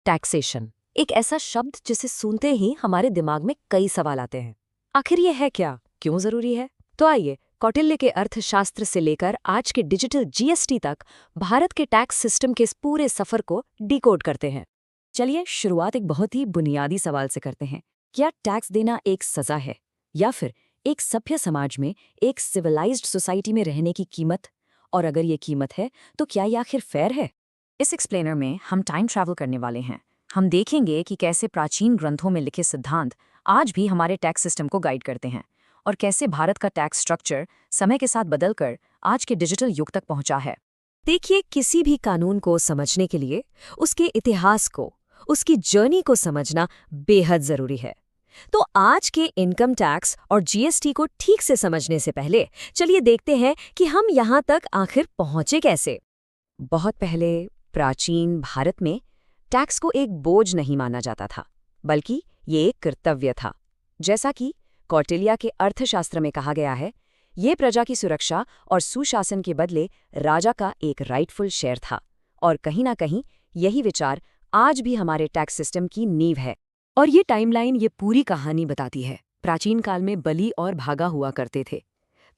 Taxation एक ऐसा शब्द जिसे सुनते ही हमारे दिमाग में कई सवाल आते हैं। आखिर ये है क्या, क्यों जरूरी है? तो आइए कौटिल्य के अर्थशास्त्र से लेकर आज के डिजिटल जीएसटी तक भारत के टैक्स सिस्टम के इस पूरे सफर को डिकोड करते हैं। चलिए शुरुआत एक बहुत ही बुनियादी सवाल से करते हैं। क्या टैक्स देना एक सजा है या फिर एक सभ्य समाज में, एक सिविलाइज्ड सोसाइटी में रहने की कीमत? और अगर ये कीमत है तो क्या ये आखिर फेयर है? इस एक्सप्लेनर में हम टाइम ट्रैवल करने वाले हैं। हम देखेंगे कि कैसे प्राचीन ग्रंथों में लिखे सिद्धांत आज भी हमारे टैक्स सिस्टम को गाइड करते हैं और कैसे भारत का टैक्स स्ट्रक्चर समय के साथ बदलकर आज के डिजिटल युग तक पहुंचा है। देखिए, किसी भी कानून को समझने के लिए उसके इतिहास को, उसकी जर्नी को समझना बेहद जरूरी है। तो आज के इनकम टैक्स और जीएसटी को ठीक से समझने से पहले चलिए देखते हैं कि हम यहाँ तक आखिर पहुंचे कैसे। बहुत पहले प्राचीन भारत में टैक्स को एक बोझ नहीं माना जाता था, बल्कि ये एक कर्तव्य था। जैसा कि कौटिल्य के अर्थशास्त्र में कहा गया है, ये प्रजा की सुरक्षा और सुशासन के बदले राजा का एक राइटफुल शेयर था। और कहीं ना कहीं यही विचार आज भी हमारे टैक्स सिस्टम की नींव है। और ये टाइमलाइन ये पूरी कहानी बताती है। प्राचीन काल में बली और भागा हुआ करते थे।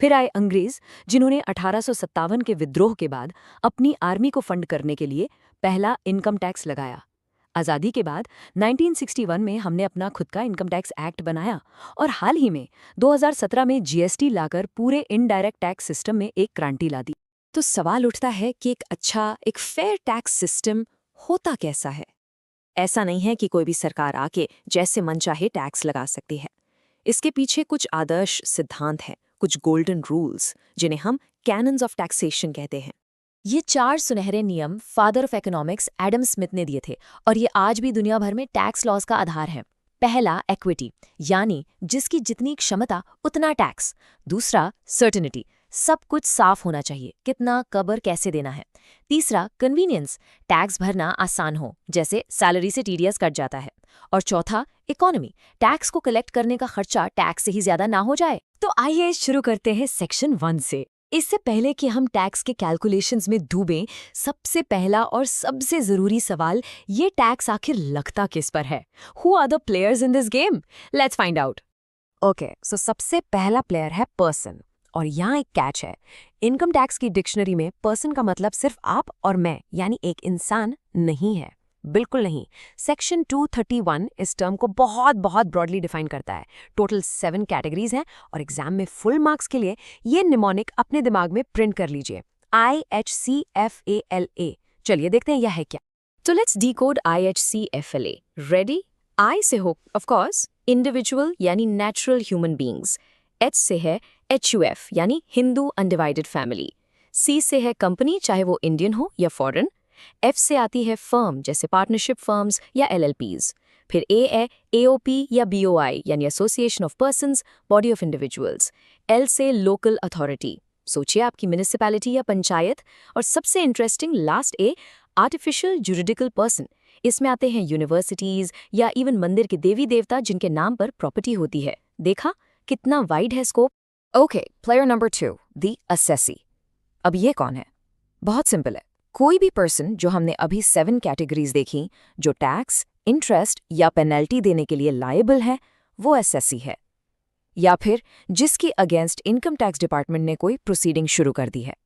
फिर आए अंग्रेज, जिन्होंने 1857 के विद्रोह के बाद अपनी आर्मी को फंड करने के लिए पहला इनकम टैक्स लगाया। आज़ादी के बाद 1961 में हमने अपना खुद का इनकम टैक्स एक्ट बनाया और हाल ही में 2017 में जीएसटी लाकर पूरे इनडायरेक्ट टैक्स सिस्टम में एक क्रांति ला दी। तो सवाल उठता है कि एक फेयर टैक्स सिस्टम होता कैसा है? ऐसा नहीं है कि कोई भी सरकार आके जैसे मन चाहे टैक्स लगा सकती है। इसके पीछे कुछ आदर्श सिद्धांत हैं, कुछ गोल्डन रूल्स, जिन्हें हम कैनन्स ऑफ टैक्सेशन कहते हैं। ये 4 सुनहरे नियम father of economics Adam Smith ने दिए थे और ये आज भी दुनिया भर में टैक्स लॉज का आधार है। पहला, इक्विटी, यानी जिसकी जितनी क्षमता उतना टैक्स। दूसरा, सर्टेनिटी, सब कुछ साफ होना चाहिए, कितना, कब और कैसे देना है। तीसरा, कन्वीनियंस, टैक्स भरना आसान हो, जैसे सैलरी से टीडीएस कट जाता है। और चौथा, इकोनॉमी, टैक्स को कलेक्ट करने का खर्चा टैक्स से ही ज्यादा ना हो जाए। तो आइए शुरू करते हैं सेक्शन 1 से। इससे पहले कि हम टैक्स के कैलकुलेशंस में डूबें, सबसे पहला और सबसे जरूरी सवाल, ये टैक्स आखिर लगता किस पर है? Who are the players in this game? Let's find out. Okay, so सबसे पहला प्लेयर है पर्सन। और यहाँ एक कैच है। इनकम टैक्स की डिक्शनरी में पर्सन का मतलब सिर्फ आप और मैं, यानी एक इंसान नहीं है। बिल्कुल नहीं। सेक्शन 231 इस टर्म को बहुत बहुत ब्रॉडली डिफाइन करता है। टोटल 7 कैटेगरीज हैं और एग्जाम में फुल मार्क्स के लिए ये निमोनिक अपने दिमाग में प्रिंट कर लीजिए, IHCFALA। चलिए देखते हैं यह है क्या। तो लेट्स डिकोड IHCFLA। रेडी? आई से हो ऑफ कोर्स इंडिविजुअल यानी नेचुरल ह्यूमन बीइंग्स। H से है HUF यानी हिंदू अनडिवाइडेड फैमिली। C से है कंपनी, चाहे वो इंडियन हो या फॉरेन। F से आती है फर्म, जैसे पार्टनरशिप फर्म्स या LLPs। फिर A है AOP या BOI यानी association of persons, body of individuals. L से लोकल अथॉरिटी, सोचिए आपकी म्युनिसिपैलिटी या पंचायत। और सबसे interesting last A, artificial juridical person. इसमें आते हैं यूनिवर्सिटीज या इवन मंदिर के देवी देवता जिनके नाम पर प्रॉपर्टी होती है। देखा कितना वाइड है scope. Okay, player number 2, the assessee. अब ये कौन है? बहुत सिंपल है। कोई भी पर्सन जो हमने अभी 7 कैटेगरीज देखी, जो टैक्स, इंटरेस्ट या पेनल्टी देने के लिए लायबल है, वो असेसी है। या फिर जिसके अगेंस्ट इनकम टैक्स डिपार्टमेंट ने कोई प्रोसीडिंग शुरू कर दी है।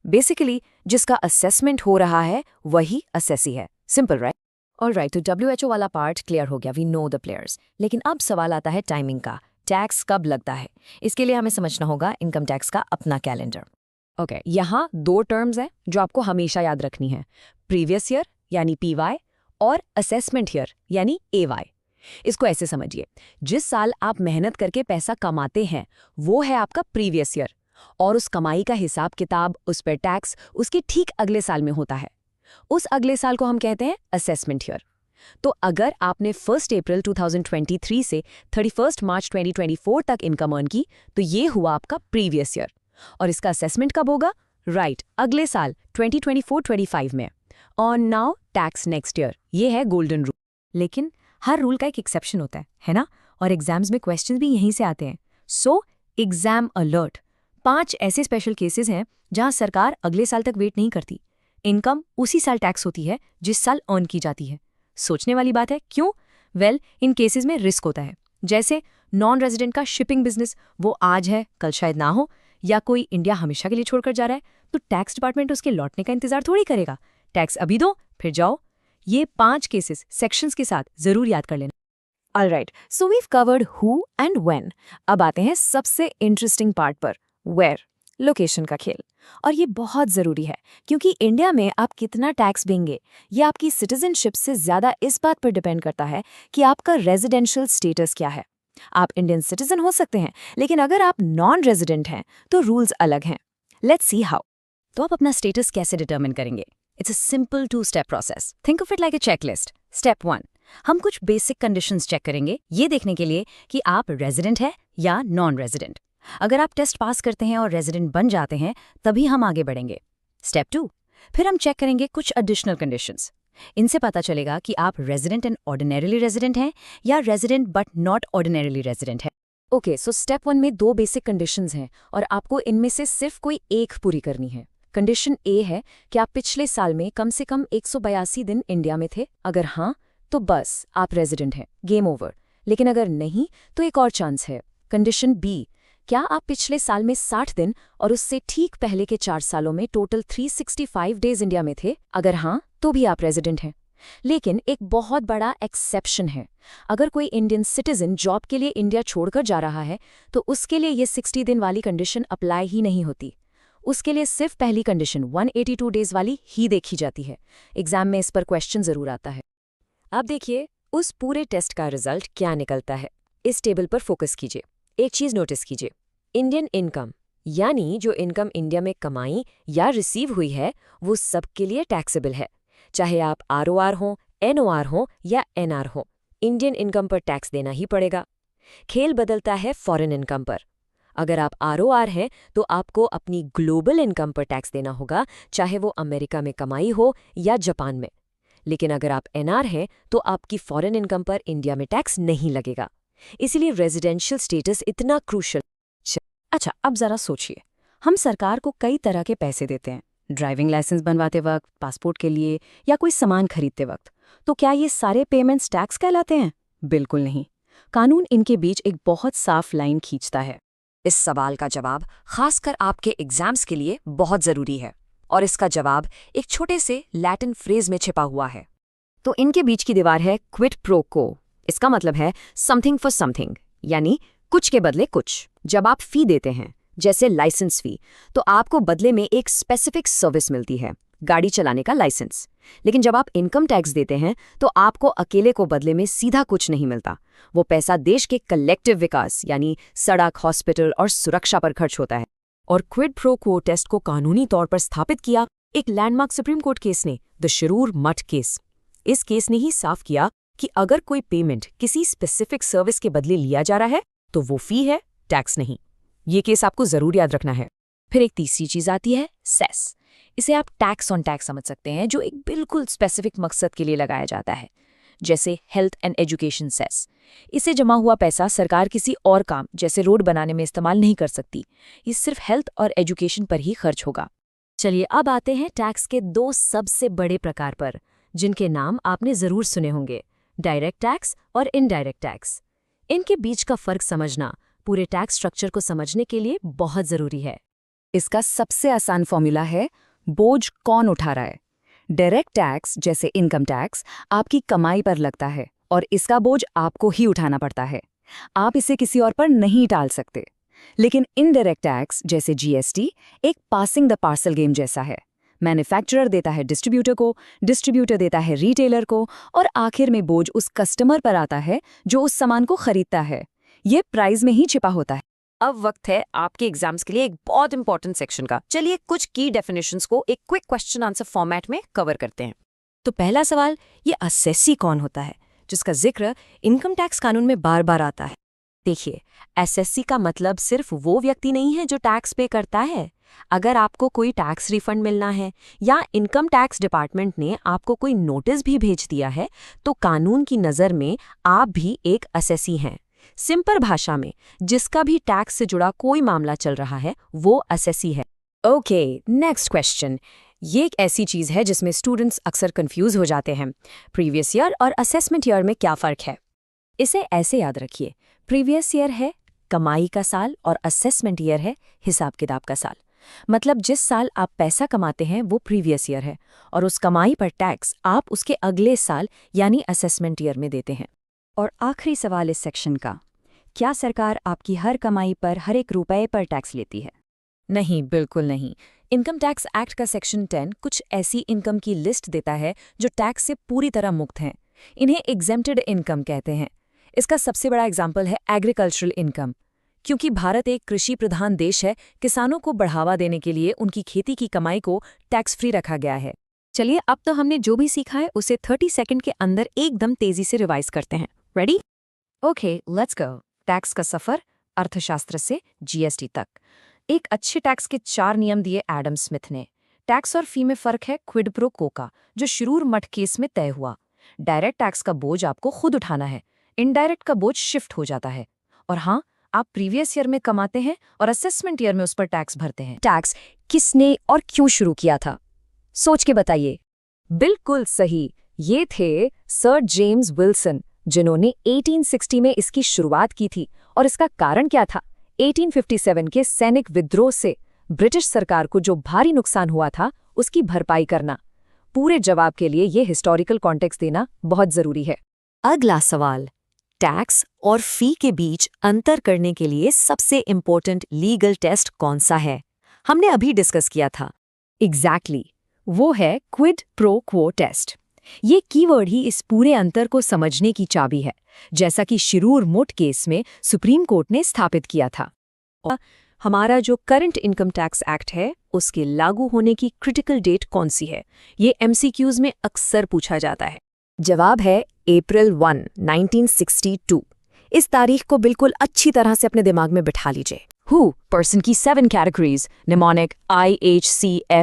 बेसिकली जिसका असेसमेंट हो रहा है वही असेसी है। Simple, right? ऑलराइट, तो WHO वाला पार्ट क्लियर हो गया, वी नो द प्लेयर्स। लेकिन अब सवाल आता है टाइमिंग का। टैक्स कब लगता है? इसके लिए हमें समझना होगा इनकम टैक्स का अपना कैलेंडर। ओके, यहाँ 2 टर्म्स हैं जो आपको हमेशा याद रखनी है, प्रीवियस ईयर यानी PY और असेसमेंट ईयर यानी AY। इसको ऐसे समझिए, जिस साल आप मेहनत करके पैसा कमाते हैं वो है आपका प्रीवियस ईयर, और उस कमाई का हिसाब किताब, उस पर टैक्स उसके ठीक अगले साल में होता है। उस अगले साल को हम कहते हैं असेसमेंट ईयर। तो अगर आपने 1 अप्रैल 2023 से 31 मार्च 2024 तक इनकम अर्न की, तो ये हुआ आपका प्रीवियस ईयर। और इसका असेसमेंट कब होगा? राइट, अगले साल 2024-25 में। और नाउ टैक्स नेक्स्ट ईयर। ये है गोल्डन रूल। लेकिन हर रूल का एक एक्सेप्शन होता है ना? और एग्जाम्स में क्वेश्चंस भी यहीं से आते हैं। सो एग्जाम अलर्ट, 5 ऐसे स्पेशल केसेस हैं जहां सरकार अगले साल तक वेट नहीं करती। इनकम उसी साल टैक्स होती है जिस साल अर्न की जाती है। सोचने वाली बात है, क्यों? वेल, इन केसेस में रिस्क होता है। जैसे नॉन रेजिडेंट का शिपिंग बिजनेस, वो आज है कल शायद ना हो, या कोई इंडिया हमेशा के लिए छोड़कर जा रहा है, तो टैक्स डिपार्टमेंट उसके लौटने का इंतजार थोड़ी करेगा। टैक्स अभी दो फिर जाओ। ये 5 केसेस सेक्शंस के साथ जरूर याद कर लेना। Alright, so we've covered who and when. अब आते हैं सबसे इंटरेस्टिंग पार्ट पर, वेयर, लोकेशन का खेल। और ये बहुत ज़रूरी है, क्योंकि इंडिया में आप कितना टैक्स देंगे ये आपकी सिटीजनशिप से ज़्यादा इस बात पर डिपेंड करता है कि आपका रेजिडेंशियल स्टेटस क्या है। आप इंडियन सिटीजन हो सकते हैं, लेकिन अगर आप नॉन रेजिडेंट हैं तो रूल्स अलग हैं। Let's see how. तो आप अपना स्टेटस कैसे डिटरमिन करेंगे? It's a simple two step process. Think of it like a checklist. Step 1, हम कुछ बेसिक कंडीशंस चेक करेंगे, ये देखने के लिए कि आप रेजिडेंट है या नॉन रेजिडेंट। अगर आप टेस्ट पास करते हैं और रेजिडेंट बन जाते हैं, तभी हम आगे बढ़ेंगे। स्टेप 2, फिर हम चेक करेंगे कुछ एडिशनल कंडीशंस। इनसे पता चलेगा कि आप रेजिडेंट एंड ऑर्डिनरीली रेजिडेंट हैं या resident but not ordinarily resident हैं। ओके, सो स्टेप 1 में 2 बेसिक कंडीशंस हैं और आपको इनमें से सिर्फ कोई एक पूरी करनी है। कंडीशन ए है कि आप पिछले साल में कम से कम 182 दिन इंडिया में थे। अगर हाँ, तो बस आप रेजिडेंट हैं, गेम ओवर। लेकिन अगर नहीं, तो एक और चांस है। कंडीशन बी, क्या आप पिछले साल में 60 दिन और उससे ठीक पहले के 4 सालों में टोटल 365 डेज इंडिया में थे? अगर हाँ, तो भी आप रेजिडेंट हैं। लेकिन एक बहुत बड़ा एक्सेप्शन है। अगर कोई इंडियन सिटीजन जॉब के लिए इंडिया छोड़कर जा रहा है, तो उसके लिए ये 60 दिन वाली कंडीशन अप्लाई ही नहीं होती। उसके लिए सिर्फ पहली कंडीशन 182 डेज वाली ही देखी जाती है। एग्जाम में इस पर क्वेश्चन जरूर आता है। अब देखिए उस पूरे टेस्ट का रिजल्ट क्या निकलता है। इस टेबल पर फोकस कीजिए। एक चीज नोटिस कीजिए, इंडियन इनकम, यानी जो इनकम इंडिया में कमाई या रिसीव हुई है, वो सबके लिए टैक्सेबल है। चाहे आप ROR हो, NOR हो या NR हो, इंडियन इनकम पर टैक्स देना ही पड़ेगा। खेल बदलता है फॉरेन इनकम पर। अगर आप ROR हैं तो आपको अपनी ग्लोबल इनकम पर टैक्स देना होगा, चाहे वो अमेरिका में कमाई हो या जापान में। लेकिन अगर आप NR हैं तो आपकी फॉरेन इनकम पर इंडिया में टैक्स नहीं लगेगा। इसीलिए रेजिडेंशियल स्टेटस इतना क्रूशल। अच्छा, अब जरा सोचिए, हम सरकार को कई तरह के पैसे देते हैं, ड्राइविंग लाइसेंस बनवाते वक्त, पासपोर्ट के लिए या कोई सामान खरीदते वक्त। तो क्या ये सारे पेमेंट्स टैक्स कहलाते हैं? बिल्कुल नहीं। कानून इनके बीच एक बहुत साफ लाइन खींचता है। इस सवाल का जवाब खासकर आपके एग्जाम्स के लिए बहुत जरूरी है, और इसका जवाब एक छोटे से लैटिन फ्रेज में छिपा हुआ है। तो इनके बीच की दीवार है क्विड प्रो को। इसका मतलब है समथिंग फॉर समथिंग, यानी कुछ के बदले कुछ। जब आप फी देते हैं, जैसे लाइसेंस फी, तो आपको बदले में एक स्पेसिफिक सर्विस मिलती है, गाड़ी चलाने का लाइसेंस। लेकिन जब आप इनकम टैक्स देते हैं तो आपको अकेले को बदले में सीधा कुछ नहीं मिलता। वो पैसा देश के कलेक्टिव विकास, यानी सड़क, हॉस्पिटल और सुरक्षा पर खर्च होता है। और क्विड प्रो क्वो टेस्ट को कानूनी तौर पर स्थापित किया एक लैंडमार्क सुप्रीम कोर्ट केस ने, द शिरूर मठ केस। इस केस ने ही साफ किया कि अगर कोई पेमेंट किसी स्पेसिफिक सर्विस के बदले लिया जा रहा है तो वो फी है, टैक्स नहीं। ये केस आपको जरूर याद रखना है। फिर एक तीसरी चीज आती है सेस। इसे आप टैक्स ऑन टैक्स समझ सकते हैं, जो एक बिल्कुल स्पेसिफिक मकसद के लिए लगाया जाता है, जैसे हेल्थ एंड एजुकेशन सेस। इसे जमा हुआ पैसा सरकार किसी और काम, जैसे रोड बनाने में इस्तेमाल नहीं कर सकती। ये सिर्फ हेल्थ और एजुकेशन पर ही खर्च होगा। चलिए अब आते हैं टैक्स के 2 सबसे बड़े प्रकार पर, जिनके नाम आपने जरूर सुने होंगे, डायरेक्ट टैक्स और इनडायरेक्ट टैक्स। इनके बीच का फर्क समझना पूरे टैक्स स्ट्रक्चर को समझने के लिए बहुत जरूरी है। इसका सबसे आसान फॉर्मूला है, बोझ कौन उठा रहा है। डायरेक्ट टैक्स, जैसे इनकम टैक्स, आपकी कमाई पर लगता है और इसका बोझ आपको ही उठाना पड़ता है। आप इसे किसी और पर नहीं टाल सकते। लेकिन इनडायरेक्ट टैक्स, जैसे GST, एक पासिंग द पार्सल गेम जैसा है। मैन्युफैक्चरर देता है डिस्ट्रीब्यूटर को, डिस्ट्रीब्यूटर देता है रिटेलर को, और आखिर में बोझ उस कस्टमर पर आता है जो उस सामान को खरीदता है। ये प्राइस में ही छिपा होता है। अब वक्त है आपके एग्जाम्स के लिए एक बहुत इंपॉर्टेंट सेक्शन का। चलिए कुछ की डेफिनेशंस को एक क्विक क्वेश्चन आंसर फॉर्मेट में कवर करते हैं। तो पहला सवाल, ये असेसी कौन होता है, जिसका जिक्र इनकम टैक्स कानून में बार बार आता है। देखिए, एसएससी का मतलब सिर्फ वो व्यक्ति नहीं है जो टैक्स पे करता है। अगर आपको कोई टैक्स रिफंड मिलना है या इनकम टैक्स डिपार्टमेंट ने आपको कोई नोटिस भी भेज दिया है, तो कानून की नज़र में आप भी एक असेसी हैं। सिंपल भाषा में, जिसका भी टैक्स से जुड़ा कोई मामला चल रहा है वो असेसी है। Okay, next question. ये एक ऐसी चीज़ है जिसमें स्टूडेंट्स अक्सर कंफ्यूज हो जाते हैं। प्रीवियस ईयर और असेसमेंट ईयर में क्या फ़र्क है? इसे ऐसे याद रखिए, प्रीवियस ईयर है कमाई का साल और असेसमेंट ईयर है हिसाब किताब का साल। मतलब जिस साल आप पैसा कमाते हैं वो प्रीवियस ईयर है और उस कमाई पर टैक्स आप उसके अगले साल यानी असेसमेंट ईयर में देते हैं। और आखिरी सवाल इस सेक्शन का, क्या सरकार आपकी हर कमाई पर हर एक रुपए पर टैक्स लेती है? नहीं, बिल्कुल नहीं। इनकम टैक्स एक्ट का सेक्शन 10 कुछ ऐसी इनकम की लिस्ट देता है जो टैक्स से पूरी तरह मुक्त हैं। इन्हें एग्जेम्प्टेड इनकम कहते हैं। इसका सबसे बड़ा एग्जाम्पल है एग्रीकल्चरल इनकम। क्योंकि भारत एक कृषि प्रधान देश है, किसानों को बढ़ावा देने के लिए उनकी खेती की कमाई को टैक्स फ्री रखा गया है। चलिए, अब तो हमने जो भी सीखा है उसे 30 सेकंड के अंदर एकदम तेजी से रिवाइज करते हैं। Ready? Okay, let's go. Tax का सफर, अर्थशास्त्र से जीएसटी तक। एक अच्छे टैक्स के 4 नियम दिए एडम स्मिथ ने। टैक्स और फी में फर्क है क्विड प्रो को का, जो शिरूर मठ केस में तय हुआ। डायरेक्ट टैक्स का बोझ आपको खुद उठाना है, इनडायरेक्ट का बोझ शिफ्ट हो जाता है। और हाँ, आप प्रीवियस ईयर में कमाते हैं और असेसमेंट ईयर में उस पर टैक्स भरते हैं। टैक्स किसने और क्यों शुरू किया था? सोच के बताइए। बिल्कुल सही, ये थे सर जेम्स विल्सन, जिन्होंने 1860 में इसकी शुरुआत की थी। और इसका कारण क्या था? 1857 के सैनिक विद्रोह से ब्रिटिश सरकार को जो भारी नुकसान हुआ था उसकी भरपाई करना। पूरे जवाब के लिए ये हिस्टोरिकल कॉन्टेक्स्ट देना बहुत जरूरी है। अगला सवाल, टैक्स और फी के बीच अंतर करने के लिए सबसे इम्पोर्टेंट लीगल टेस्ट कौन सा है? हमने अभी डिस्कस किया था। एग्जैक्टली, वो है क्विड प्रो क्वो टेस्ट। ये कीवर्ड ही इस पूरे अंतर को समझने की चाबी है, जैसा कि शिरूर मोट केस में सुप्रीम कोर्ट ने स्थापित किया था। और हमारा जो करंट इनकम टैक्स एक्ट है उसके लागू होने की क्रिटिकल डेट कौन सी है? ये एमसीक्यूज में अक्सर पूछा जाता है। जवाब है अप्रैल 1, 1962। इस तारीख को बिल्कुल अच्छी तरह से अपने दिमाग में बिठा लीजिए। हु पर्सन की 7 कैटेगरीज, निमोनिक, IHCFALA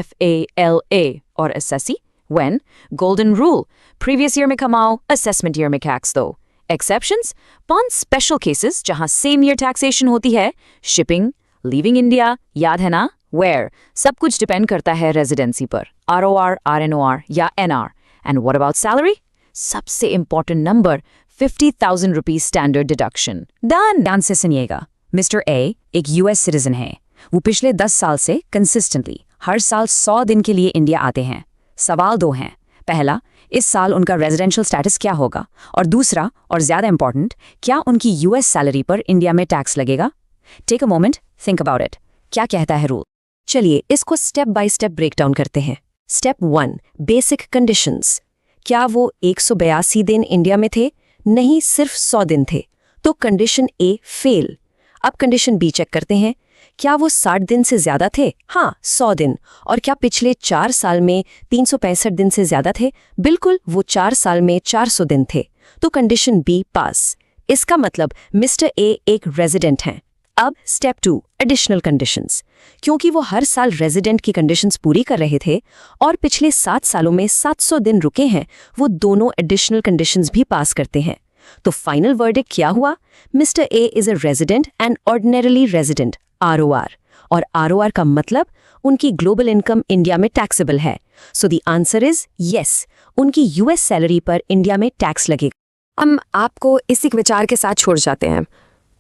और SSC. When? Golden rule. Previous year में कमाओ, assessment year में tax दो। Exceptions? 5 special cases जहां same year taxation होती है। Shipping, leaving India, याद है ना? Where? सब कुछ depend करता है residency पर। ROR, RNOR या NR. And what about salary? सबसे important number, 50,000 rupees standard deduction. Done! ध्यान से सुनिएगा। Mr. A एक US citizen है। वो पिछले 10 साल से consistently हर साल 100 दिन के लिए इंडिया आते हैं। सवाल 2 हैं। पहला, इस साल उनका रेजिडेंशियल स्टेटस क्या होगा? और दूसरा और ज़्यादा इंपॉर्टेंट, क्या उनकी यूएस सैलरी पर इंडिया में टैक्स लगेगा? Take a moment, think about it. क्या कहता है रूल? चलिए इसको step by step break down करते हैं। Step 1, basic conditions. क्या वो 182 दिन इंडिया में थे? नहीं, सिर्फ 100 दिन थे। तो कंडीशन ए फेल। अब कंडीशन बी चेक करते हैं। क्या वो 60 दिन से ज्यादा थे? हाँ, 100 दिन। और क्या पिछले 4 साल में 365 दिन से ज्यादा थे? बिल्कुल, वो 4 साल में 400 दिन थे। तो कंडीशन बी पास। इसका मतलब मिस्टर ए एक रेजिडेंट हैं। अब स्टेप 2, एडिशनल कंडीशंस। क्योंकि वो हर साल रेजिडेंट की कंडीशंस पूरी कर रहे थे और पिछले 7 सालों में 700 दिन रुके हैं, वो दोनों एडिशनल कंडीशंस भी पास करते हैं। तो फाइनल वर्डिक्ट क्या हुआ? Mister A is a resident and ordinarily resident, ROR। और ROR का मतलब उनकी ग्लोबल इनकम इंडिया में टैक्सेबल है। So the answer is yes, उनकी यूएस सैलरी पर इंडिया में टैक्स लगेगा। हम आपको इसी विचार के साथ छोड़ जाते हैं।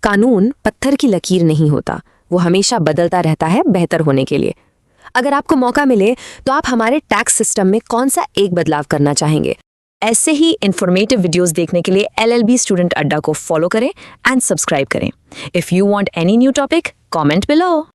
कानून पत्थर की लकीर नहीं होता, वो हमेशा बदलता रहता है बेहतर होने के लिए। अगर आपको मौका मिले तो आप हमारे टैक्स सिस्टम में कौन सा एक बदलाव करना चाहेंगे? ऐसे ही इन्फॉर्मेटिव वीडियोस देखने के लिए LLB स्टूडेंट अड्डा को फॉलो करें एंड सब्सक्राइब करें। If you want any new topic, comment below.